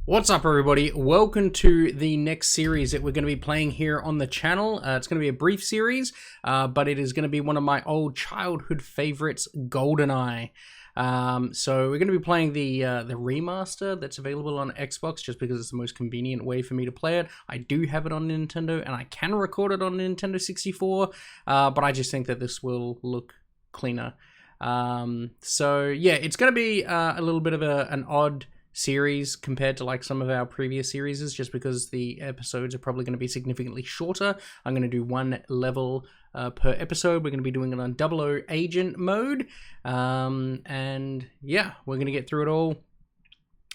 What's up, everybody? Welcome to the next series that we're going to be playing here on the channel. It's going to be a brief series, but it is going to be one of my old childhood favorites, Goldeneye. So we're going to be playing the remaster that's available on Xbox just because it's the most convenient way for me to play it. I do have it on Nintendo, and I can record it on Nintendo 64, but I just think that this will look cleaner. So yeah, it's going to be a little bit of an odd series compared to like some of our previous series, just because the episodes are probably going to be significantly shorter. I'm going to do one level per episode. We're going to be doing it on 00 agent mode, and yeah, we're going to get through it all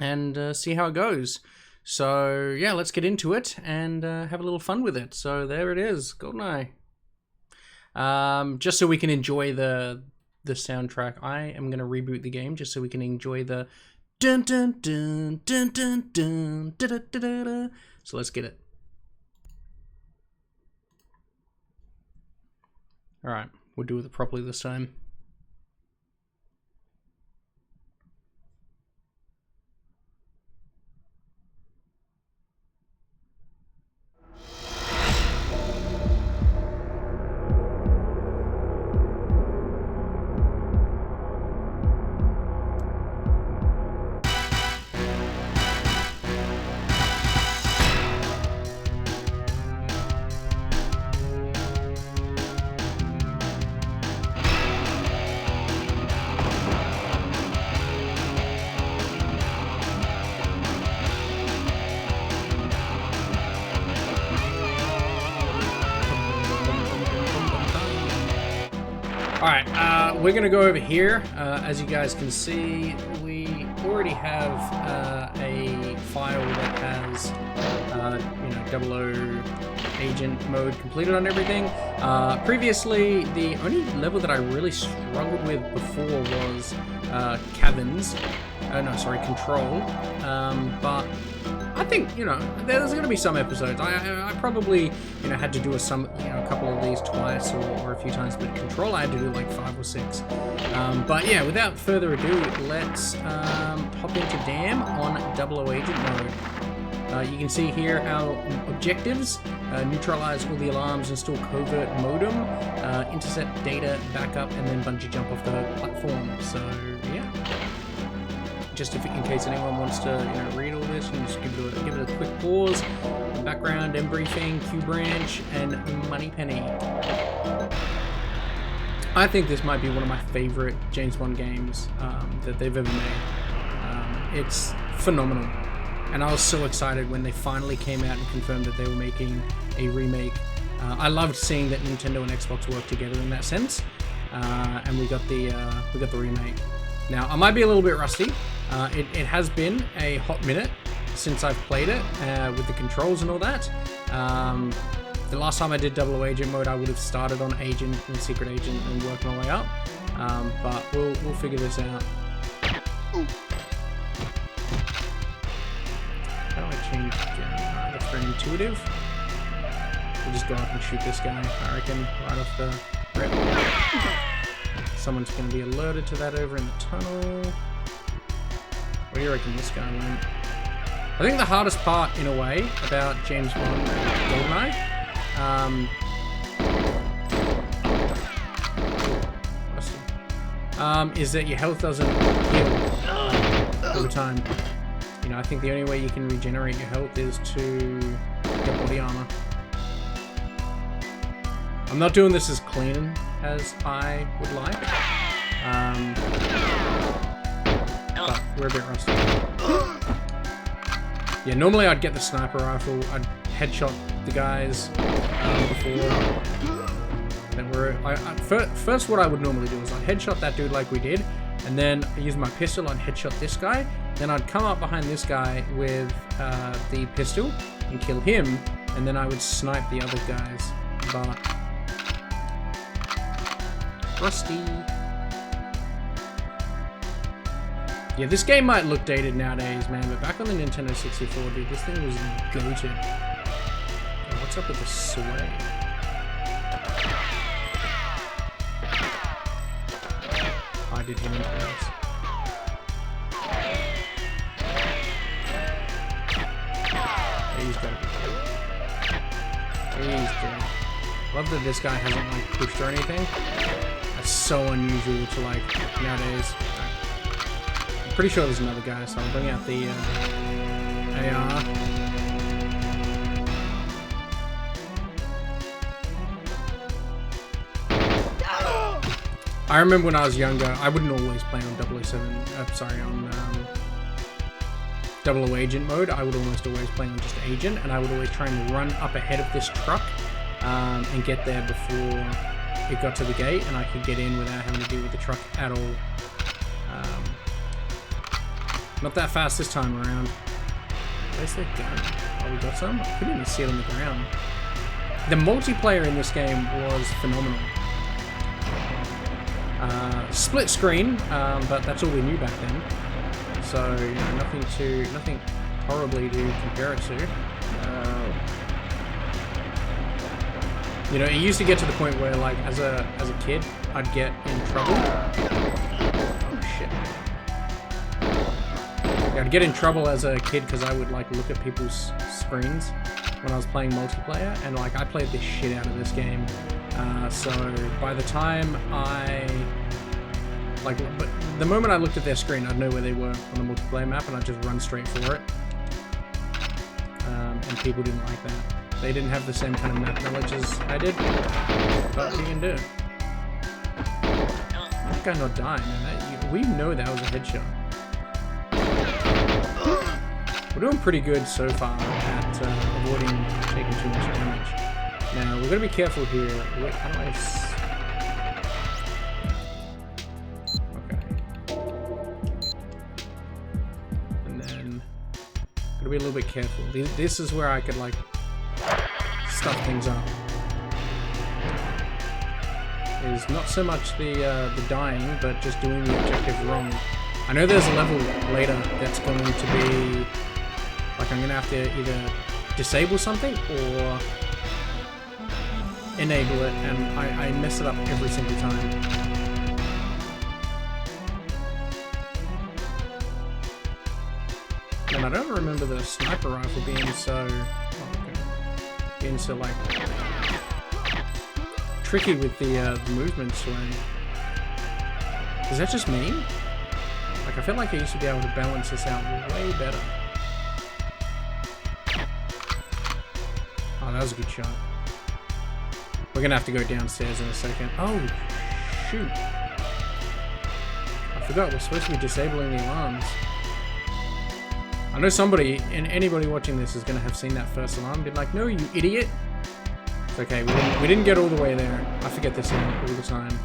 and see how it goes. So yeah, let's get into it and have a little fun with it. So there it is, Goldeneye. Just so we can enjoy the soundtrack, I am going to reboot the game just so we can enjoy the dun dun dun dun dun dun da da da da da. So let's get it. All right, we'll do it properly this time. Alright, we're going to go over here. As you guys can see, we already have a file that has, 00 agent mode completed on everything. Previously, the only level that I really struggled with before was cabins. Control. But I think, there's going to be some episodes. I probably, had to do a couple of these twice or a few times, but Control I had to do like 5 or 6. But yeah, without further ado, let's hop into Dam on 00 agent mode. You can see here our objectives: neutralize all the alarms, install covert modem, intercept data, backup, and then bungee jump off the platform. So yeah. Just in case anyone wants to read all this, you can just give it a quick pause. Background, M briefing, Q branch, and Moneypenny. I think this might be one of my favorite James Bond games that they've ever made. It's phenomenal, and I was so excited when they finally came out and confirmed that they were making a remake. I loved seeing that Nintendo and Xbox work together in that sense, and we got the remake. Now, I might be a little bit rusty. It has been a hot minute since I've played it with the controls and all that. The last time I did 00 agent mode, I would have started on agent and secret agent and worked my way up. But we'll figure this out. How do I change? That's very intuitive. We'll just go up and shoot this guy, I reckon, right off the rip. Someone's going to be alerted to that over in the tunnel. Where do you reckon this guy went? I think the hardest part, in a way, about James Bond Goldeneye, is that your health doesn't heal over time. I think the only way you can regenerate your health is to get body armor. I'm not doing this as clean as I would like, but we're a bit rusty. Yeah, normally I'd get the sniper rifle, I'd headshot the guys before. Then first what I would normally do is I'd headshot that dude like we did, and then I use my pistol, I'd headshot this guy, then I'd come up behind this guy with the pistol and kill him, and then I would snipe the other guys, but rusty. Yeah, this game might look dated nowadays, man, but back on the Nintendo 64, dude, this thing was goated. Oh, what's up with the sway? I did him into this. He's gotta be dead. He's dead. Love that this guy hasn't like pushed or anything. That's so unusual to like nowadays. I'm pretty sure there's another guy, so I'll bring out the AR. I remember when I was younger, I wouldn't always play on 007, on 00 Agent mode. I would almost always play on just Agent, and I would always try and run up ahead of this truck and get there before it got to the gate, and I could get in without having to deal with the truck at all. Not that fast this time around. Where's that gun? Oh, we got some? I couldn't even see it on the ground. The multiplayer in this game was phenomenal. Split screen, but that's all we knew back then. So, you know, nothing horribly to compare it to. You know, it used to get to the point where, like, as a kid, I'd get in trouble. Oh shit! Yeah, I'd get in trouble as a kid because I would like look at people's screens when I was playing multiplayer, and like I played the shit out of this game. So by the time but the moment I looked at their screen, I'd know where they were on the multiplayer map, and I'd just run straight for it. And people didn't like that. They didn't have the same kind of map knowledge as I did. But what you can do? That guy not dying, man. We know that was a headshot. We're doing pretty good so far at avoiding taking too much damage. Now, we're going to be careful here. Wait, how do I... Gotta be a little bit careful. This is where I could like stuff things up. Is not so much the dying, but just doing the objective wrong. I know there's a level later that's going to be like I'm gonna have to either disable something or enable it, and I mess it up every single time. And I don't remember the sniper rifle being so, like tricky with the movement swing. Is that just me? Like I feel like I used to be able to balance this out way better. Oh, that was a good shot. We're gonna have to go downstairs in a second. Oh, shoot! I forgot we're supposed to be disabling the alarms. I know somebody, and anybody watching this is going to have seen that first alarm and be like, no, you idiot. It's okay, we didn't get all the way there. I forget this all the time.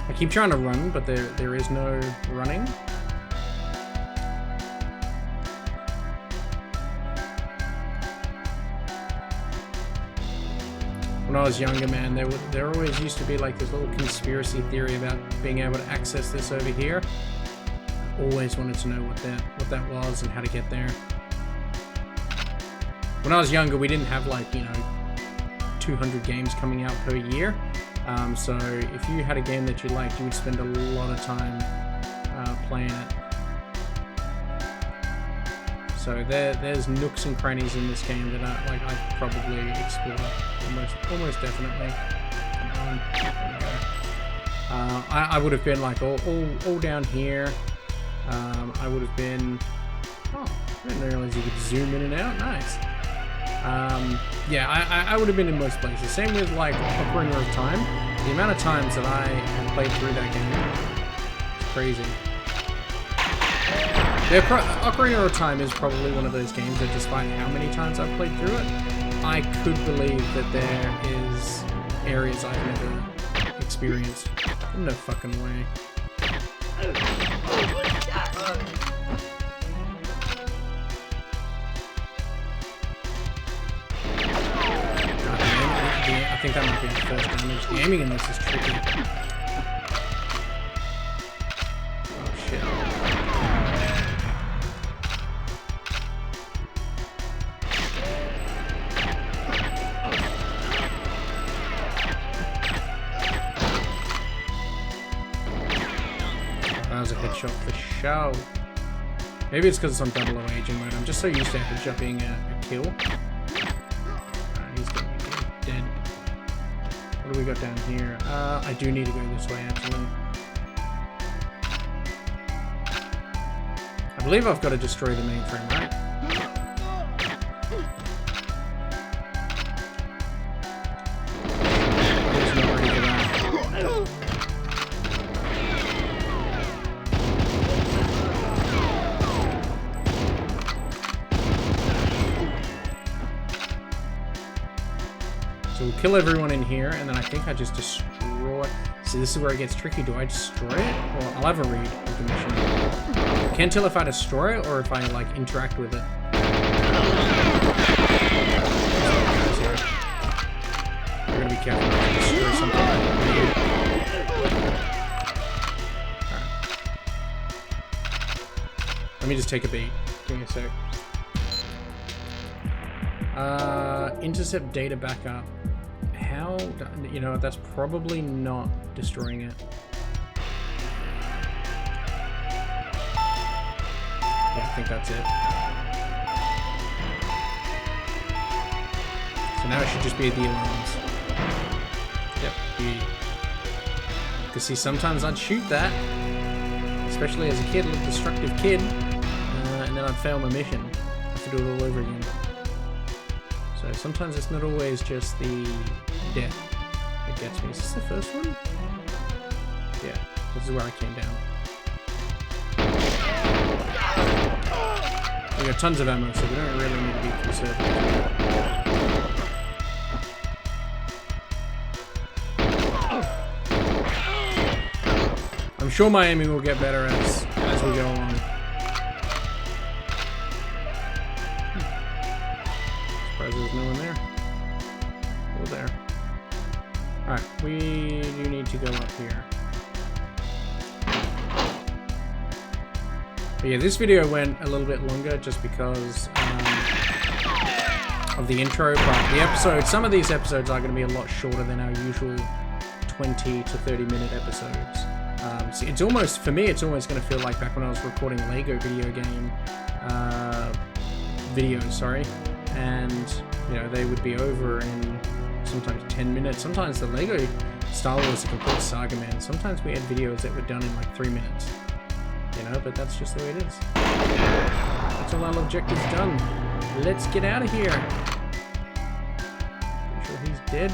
I keep trying to run, but there is no running. When I was younger, man, there always used to be like this little conspiracy theory about being able to access this over here. Always wanted to know what that was and how to get there. When I was younger, we didn't have like, you know, 200 games coming out per year. So if you had a game that you liked, you would spend a lot of time playing it. So there's nooks and crannies in this game that I probably explore almost definitely. Come on, there we go. I would have been like all down here. I would have been. Oh, I didn't realize you could zoom in and out. Nice. Yeah, I would have been in most places. Same with like Ocarina of Time. The amount of times that I have played through that game is crazy. Ocarina of Time is probably one of those games that despite how many times I've played through it, I could believe that there is areas I've never experienced. No fucking way. I think that might be the first damage. The aiming in this is tricky. Oh shit. was a headshot for show. Maybe it's because it's on double O aging mode. I'm just so used to a headshot being a kill. Alright, he's gonna be dead. What do we got down here? I do need to go this way, actually. I believe I've got to destroy the mainframe, right? He's not ready for that. So we'll kill everyone in here, and then I think I just destroy... See, this is where it gets tricky. Do I destroy it? Or I'll have a read of the mission. Can't tell if I destroy it or if I, like, interact with it. I'm gonna be careful not to destroy something. Alright. Let me just take a beat. Give me a sec. Intercept data backup. How, you know, that's probably not destroying it. Yeah, I think that's it. So now it should just be the alarms. Yep. Because see, sometimes I'd shoot that, especially as a kid, a little destructive kid, and then I'd fail my mission. I have to do it all over again. So sometimes it's not always just the death that gets me. Is this the first one? Yeah, this is where I came down. We got tons of ammo, so we don't really need to be conservative. I'm sure my aiming will get better as we go along. Surprised there's no one there. Oh, there. Alright, we do need to go up here. But yeah, this video went a little bit longer just because of the intro, but the episode, some of these episodes are going to be a lot shorter than our usual 20 to 30 minute episodes. See, it's almost, for me, it's almost going to feel like back when I was recording Lego video game videos, sorry. And, you know, they would be over in sometimes 10 minutes. Sometimes the Lego Star Wars is a complete saga, man. Sometimes we had videos that were done in like 3 minutes. You know, but that's just the way it is. That's all our objectives done. Let's get out of here. Pretty sure he's dead.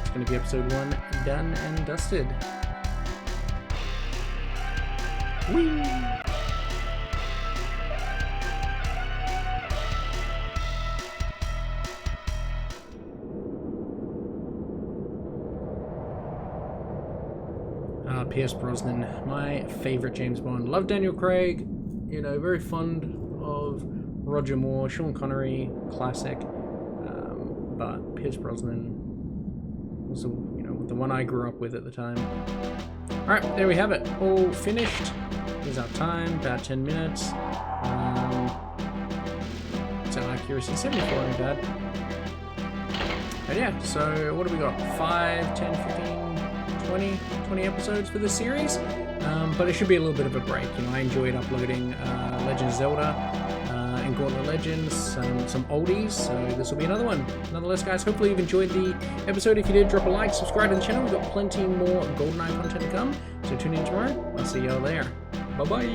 It's gonna be episode 1 done and dusted. Whee! Pierce Brosnan, my favorite James Bond. Love Daniel Craig, you know, very fond of Roger Moore, Sean Connery, classic. But Pierce Brosnan was, you know, the one I grew up with at the time. All right, there we have it, all finished. Here's our time, about 10 minutes. So accuracy 74, ain't bad. But yeah, so what do we got? 5, 10, 15. 20 episodes for this series, but it should be a little bit of a break. You know, I enjoyed uploading Legend of Zelda and Gauntlet Legends, some oldies, so this will be another one. Nonetheless, guys, hopefully you've enjoyed the episode. If you did, drop a like, subscribe to the channel. We've got plenty more Goldeneye content to come, so tune in tomorrow. I'll see y'all there. Bye-bye!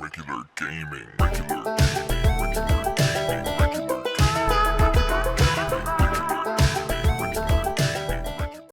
Regular gaming.